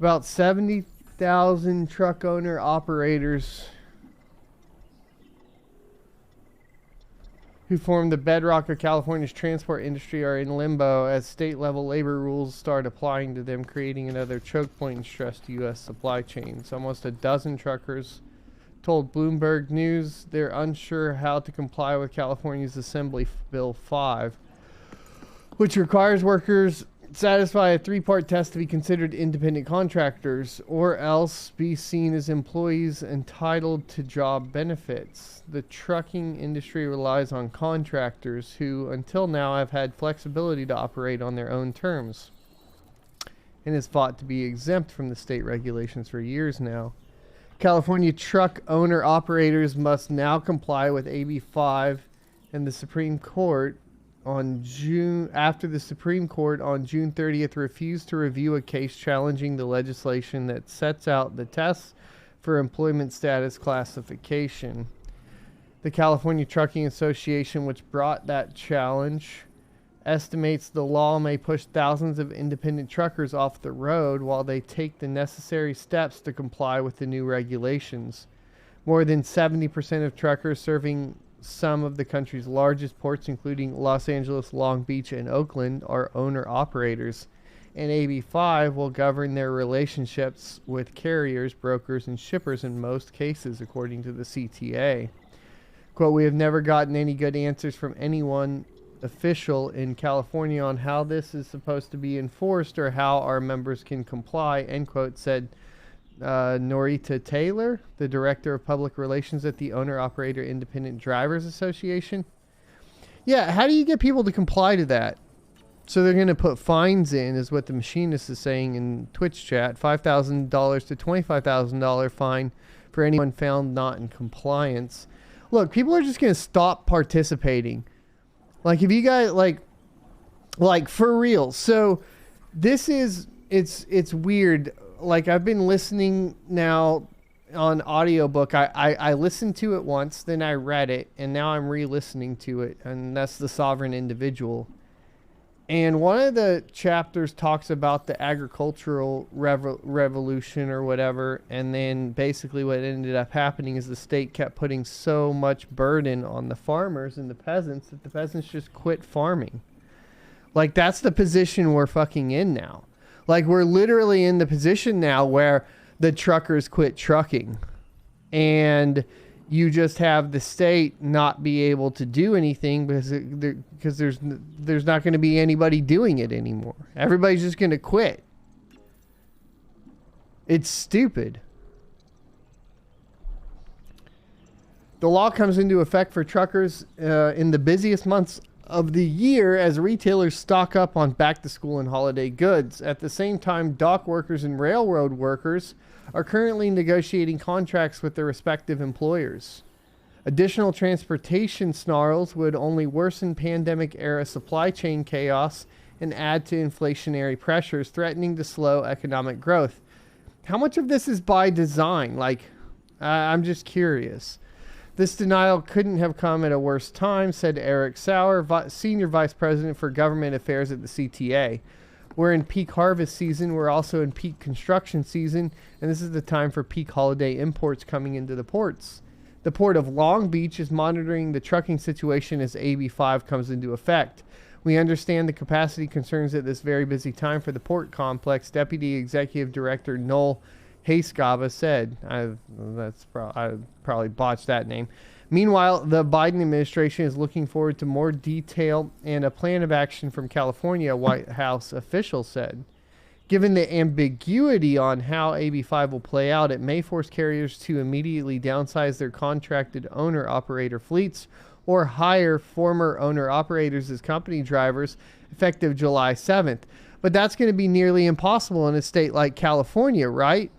About 70,000 truck owner operators who form the bedrock of California's transport industry are in limbo as state-level labor rules start applying to them, creating another choke point and stress to U.S. supply chains. Almost a dozen truckers told Bloomberg News they're unsure how to comply with California's Assembly Bill 5, which requires workers satisfy a three-part test to be considered independent contractors or else be seen as employees entitled to job benefits. The trucking industry relies on contractors who, until now, have had flexibility to operate on their own terms and has fought to be exempt from the state regulations for years now. California truck owner operators must now comply with AB 5 and the Supreme Court after the Supreme Court on June 30th refused to review a case challenging the legislation that sets out the tests for employment status classification. The California Trucking Association, which brought that challenge, estimates the law may push thousands of independent truckers off the road while they take the necessary steps to comply with the new regulations. More than 70% of truckers serving some of the country's largest ports, including Los Angeles, Long Beach, and Oakland, are owner-operators, and AB 5 will govern their relationships with carriers, brokers, and shippers in most cases, according to the CTA. Quote, "We have never gotten any good answers from anyone official in California on how this is supposed to be enforced or how our members can comply," end quote, said Norita Taylor, the Director of Public Relations at the Owner-Operator Independent Drivers Association. Yeah, how do you get people to comply to that? So they're going to put fines in, is what the machinist is saying in Twitch chat, $5,000 to $25,000 fine for anyone found not in compliance. Look, people are just going to stop participating. Like, if you guys, like for real. So this is, it's weird. Like, I've been listening now on audiobook. I listened to it once, then I read it, and now I'm re-listening to it, and that's The Sovereign Individual. And one of the chapters talks about the agricultural revolution or whatever, and then basically what ended up happening is the state kept putting so much burden on the farmers and the peasants that the peasants just quit farming. Like, that's the position we're fucking in now. Like, we're literally in the position now where the truckers quit trucking, and you just have the state not be able to do anything because there's not going to be anybody doing it anymore. Everybody's just going to quit. It's stupid. The law comes into effect for truckers in the busiest months of the year as retailers stock up on back-to-school and holiday goods. At the same time, dock workers and railroad workers are currently negotiating contracts with their respective employers. Additional transportation snarls would only worsen pandemic-era supply chain chaos and add to inflationary pressures, threatening to slow economic growth. How much of this is by design? Like, I'm just curious. This denial couldn't have come at a worse time, said Eric Sauer, Senior Vice President for Government Affairs at the CTA. We're in peak harvest season. We're also in peak construction season, and this is the time for peak holiday imports coming into the ports. The Port of Long Beach is monitoring the trucking situation as AB 5 comes into effect. We understand the capacity concerns at this very busy time for the port complex, Deputy Executive Director Noel Hayscava said. I probably botched that name. Meanwhile, the Biden administration is looking forward to more detail and a plan of action from California, White House officials said. Given the ambiguity on how AB 5 will play out, it may force carriers to immediately downsize their contracted owner-operator fleets or hire former owner-operators as company drivers effective July 7th. But that's going to be nearly impossible in a state like California, right?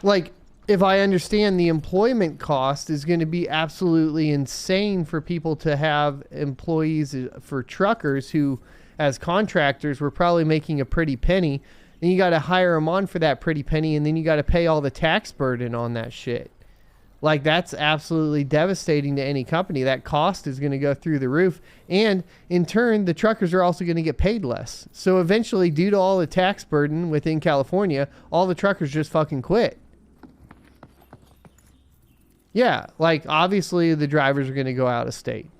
Like, if I understand, the employment cost is going to be absolutely insane for people to have employees for truckers who, as contractors, were probably making a pretty penny. And you got to hire them on for that pretty penny, and then you got to pay all the tax burden on that shit. Like, that's absolutely devastating to any company. That cost is going to go through the roof. And in turn, the truckers are also going to get paid less. So eventually, due to all the tax burden within California, all the truckers just fucking quit. Yeah, like, obviously the drivers are going to go out of state.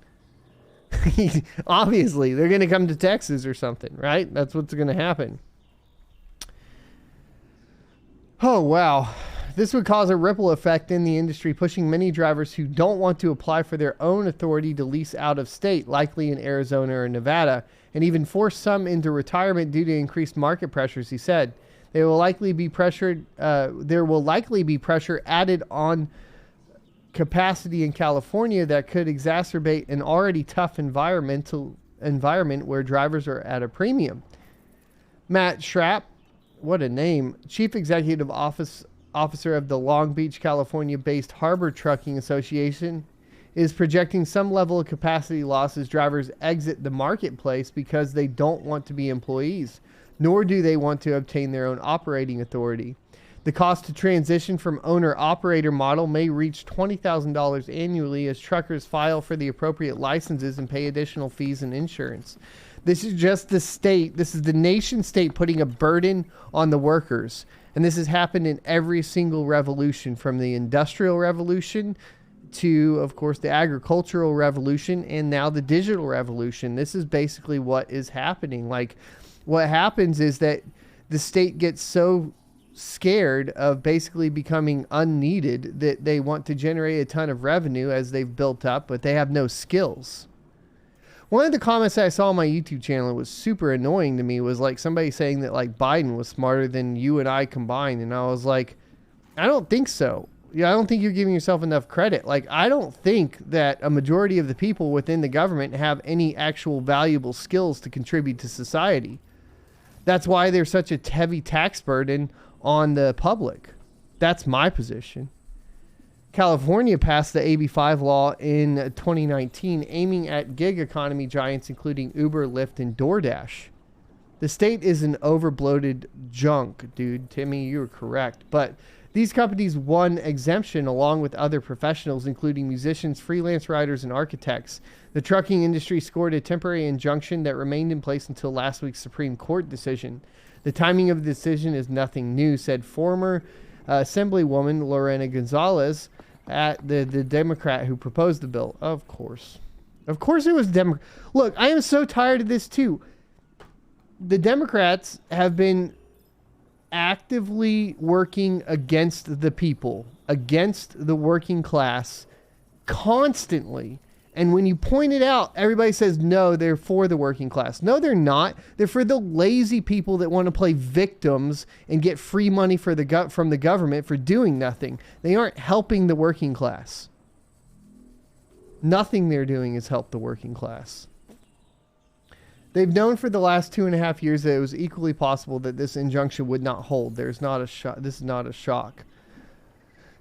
Obviously, they're going to come to Texas or something, right? That's what's going to happen. Oh, wow. This would cause a ripple effect in the industry, pushing many drivers who don't want to apply for their own authority to lease out of state, likely in Arizona or Nevada, and even force some into retirement due to increased market pressures, he said. There will likely be pressure added on capacity in California that could exacerbate an already tough environment where drivers are at a premium. Matt Schrapp, what a name, Chief Executive Officer of the Long Beach, California-based Harbor Trucking Association, is projecting some level of capacity loss as drivers exit the marketplace because they don't want to be employees, nor do they want to obtain their own operating authority. The cost to transition from owner-operator model may reach $20,000 annually as truckers file for the appropriate licenses and pay additional fees and insurance. This is just the state, this is the nation state putting a burden on the workers. And this has happened in every single revolution, from the Industrial Revolution to, of course, the Agricultural Revolution and now the Digital Revolution. This is basically what is happening. Like, what happens is that the state gets so scared of basically becoming unneeded that they want to generate a ton of revenue as they've built up, but they have no skills. One of the comments that I saw on my YouTube channel was super annoying to me was like somebody saying that like Biden was smarter than you and I combined. And I was like, I don't think so. Yeah, I don't think you're giving yourself enough credit. Like, I don't think that a majority of the people within the government have any actual valuable skills to contribute to society. That's why there's such a heavy tax burden on the public. That's my position. California passed the AB5 law in 2019, aiming at gig economy giants including Uber, Lyft, and DoorDash. The state is an overbloated junk, dude. Timmy, you're correct. But these companies won exemption along with other professionals, including musicians, freelance writers, and architects. The trucking industry scored a temporary injunction that remained in place until last week's Supreme Court decision. The timing of the decision is nothing new, said former Assemblywoman Lorena Gonzalez, at the Democrat who proposed the bill. Of course it was Democrat. Look, I am so tired of this too. The Democrats have been actively working against the people, against the working class constantly. And when you point it out, everybody says, no, they're for the working class. No, they're not. They're for the lazy people that want to play victims and get free money from the government for doing nothing. They aren't helping the working class. Nothing they're doing is help the working class. They've known for the last 2.5 years that it was equally possible that this injunction would not hold. This is not a shock.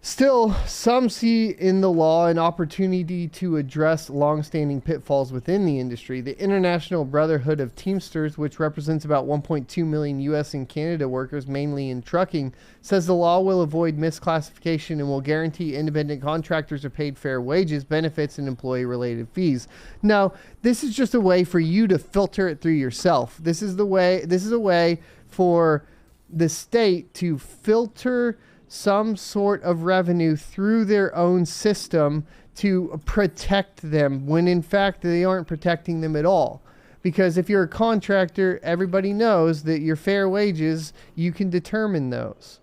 Still, some see in the law an opportunity to address long-standing pitfalls within the industry. The International Brotherhood of Teamsters, which represents about 1.2 million U.S. and Canada workers, mainly in trucking, says the law will avoid misclassification and will guarantee independent contractors are paid fair wages, benefits, and employee-related fees. No, this is just a way for you to filter it through yourself. This is a way for the state to filter some sort of revenue through their own system to protect them, when in fact they aren't protecting them at all. Because if you're a contractor, everybody knows that your fair wages, you can determine those.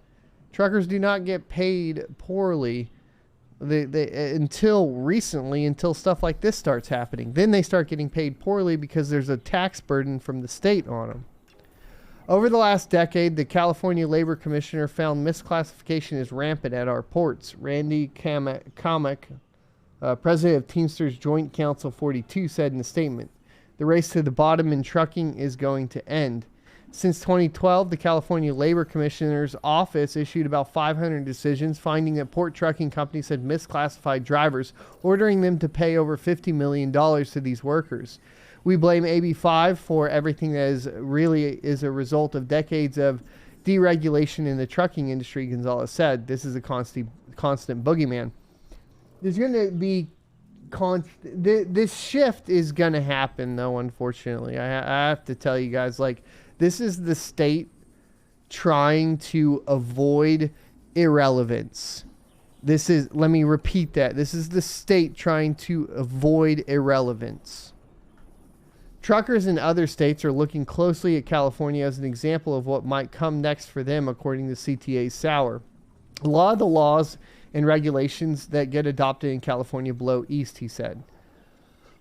Truckers do not get paid poorly until recently, until stuff like this starts happening. Then they start getting paid poorly because there's a tax burden from the state on them. Over the last decade, the California Labor Commissioner found misclassification is rampant at our ports. Randy Kamek, president of Teamsters Joint Council 42, said in a statement, "The race to the bottom in trucking is going to end." Since 2012, the California Labor Commissioner's office issued about 500 decisions finding that port trucking companies had misclassified drivers, ordering them to pay over $50 million to these workers. We blame AB5 for everything that is a result of decades of deregulation in the trucking industry, Gonzalez said. This is a constant boogeyman. There's going to be this shift is going to happen, though, unfortunately. I have to tell you guys, like, this is the state trying to avoid irrelevance. This is, let me repeat that. This is the state trying to avoid irrelevance. Truckers in other states are looking closely at California as an example of what might come next for them, according to CTA Sauer. A lot of the laws and regulations that get adopted in California blow east, he said.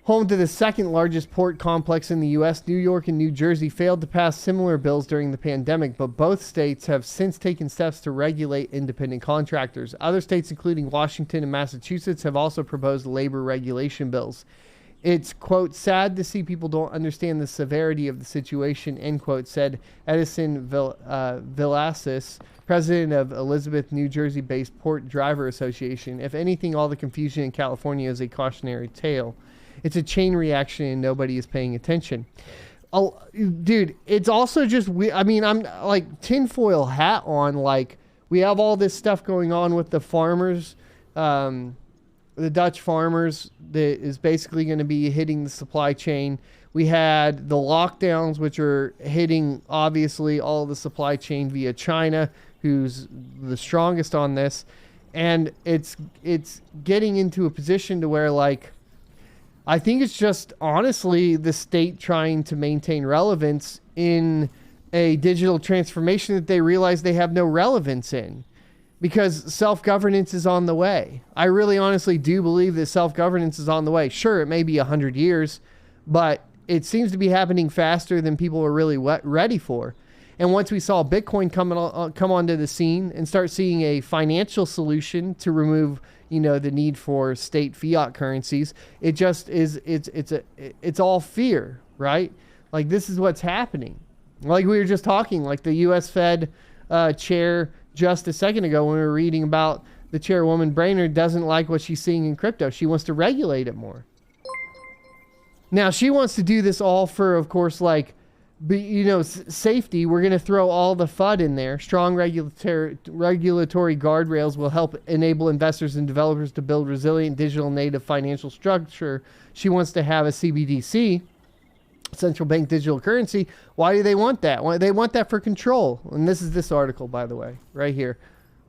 Home to the second largest port complex in the U.S., New York and New Jersey failed to pass similar bills during the pandemic, but both states have since taken steps to regulate independent contractors. Other states, including Washington and Massachusetts, have also proposed labor regulation bills. It's, quote, sad to see people don't understand the severity of the situation, end quote, said Edison Villasis, president of Elizabeth, New Jersey-based Port Driver Association. If anything, all the confusion in California is a cautionary tale. It's a chain reaction and nobody is paying attention. Oh, dude, it's also just, I mean, I'm like tinfoil hat on, like, we have all this stuff going on with the farmers, the Dutch farmers that is basically going to be hitting the supply chain. We had the lockdowns, which are hitting, obviously, all the supply chain via China, who's the strongest on this. And it's getting into a position to where, like, I think it's just, honestly, the state trying to maintain relevance in a digital transformation that they realize they have no relevance in. Because self-governance is on the way. I really honestly do believe that self-governance is on the way. Sure, it may be 100 years, but it seems to be happening faster than people are really ready for. And once we saw Bitcoin come onto the scene and start seeing a financial solution to remove, you know, the need for state fiat currencies, it just is, it's all fear, right? Like, this is what's happening. Like we were just talking, like the U.S. Fed chair just a second ago when we were reading about the chairwoman Brainerd doesn't like what she's seeing in crypto. She wants to regulate it more. Now, she wants to do this all for, of course, like, safety. We're going to throw all the FUD in there. Strong regulatory guardrails will help enable investors and developers to build resilient digital native financial structure. She wants to have a CBDC, central bank digital currency. Why do they want that? Why they want that for control. And this is this article, by the way, right here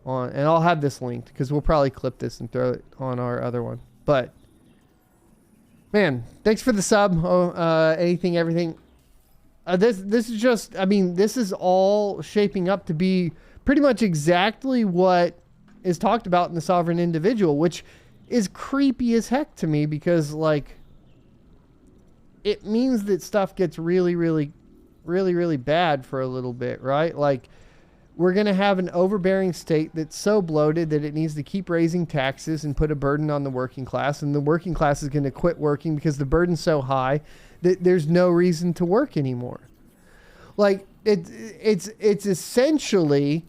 on, and I'll have this linked because we'll probably clip this and throw it on our other one. But man, thanks for the sub. Anything, everything. This is just, I mean, this is all shaping up to be pretty much exactly what is talked about in the sovereign individual, which is creepy as heck to me because, like, it means that stuff gets really, really, really, really bad for a little bit, right? Like, we're going to have an overbearing state that's so bloated that it needs to keep raising taxes and put a burden on the working class. And the working class is going to quit working because the burden's so high that there's no reason to work anymore. Like, it's essentially,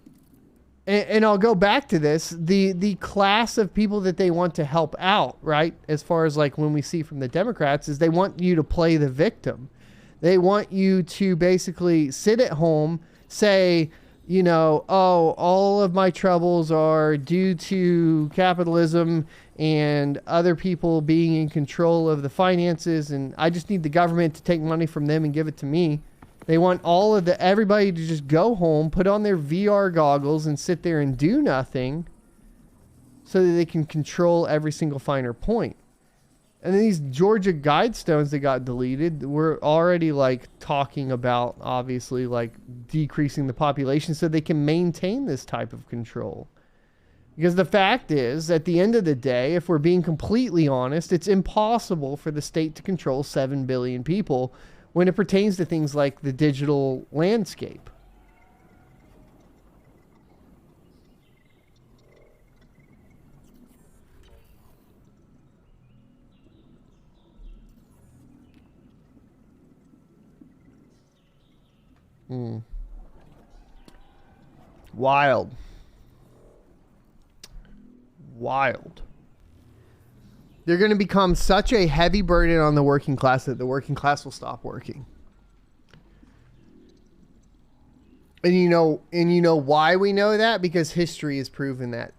and I'll go back to this, the class of people that they want to help out, right? As far as, like, when we see from the Democrats, is they want you to play the victim. They want you to basically sit at home, say, you know, oh, all of my troubles are due to capitalism and other people being in control of the finances, and I just need the government to take money from them and give it to me. They want everybody to just go home, put on their VR goggles and sit there and do nothing so that they can control every single finer point. And then these Georgia Guidestones that got deleted, we're already, like, talking about, obviously, like, decreasing the population so they can maintain this type of control. Because the fact is, at the end of the day, if we're being completely honest, it's impossible for the state to control 7 billion people when it pertains to things like the digital landscape. Wild. They're going to become such a heavy burden on the working class that the working class will stop working. And you know why we know that? Because history has proven that.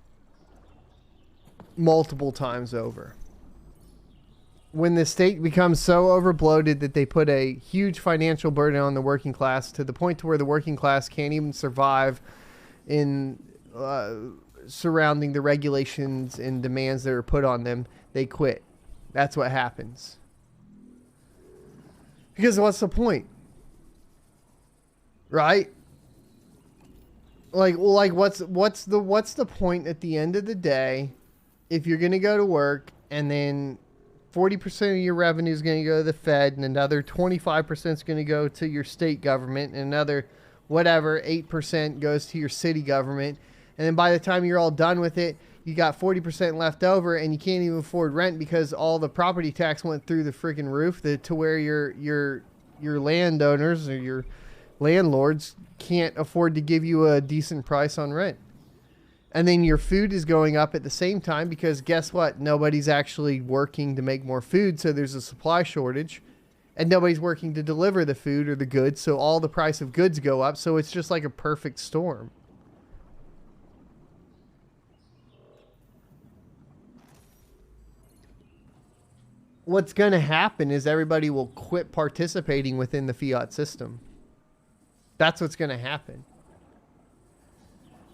multiple times over. When the state becomes so overbloated that they put a huge financial burden on the working class to the point to where the working class can't even survive in surrounding the regulations and demands that are put on them, they quit. That's what happens. Because what's the point? Right? Like what's the point at the end of the day if you're going to go to work and then 40% of your revenue is going to go to the Fed and another 25% is going to go to your state government and another whatever 8% goes to your city government, and then by the time you're all done with it, you got 40% left over and you can't even afford rent because all the property tax went through the freaking roof to where your landowners or your landlords can't afford to give you a decent price on rent. And then your food is going up at the same time because guess what? Nobody's actually working to make more food, so there's a supply shortage. And nobody's working to deliver the food or the goods, so all the price of goods go up. So it's just like a perfect storm. What's going to happen is everybody will quit participating within the fiat system. That's what's going to happen.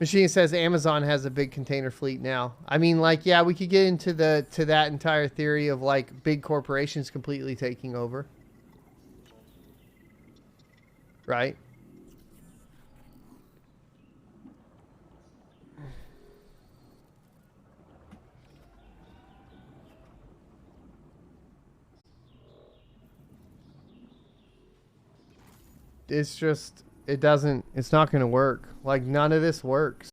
Machine says Amazon has a big container fleet now. I mean, like, yeah, we could get into that entire theory of like big corporations completely taking over. Right? It's just, it's not going to work. Like, none of this works.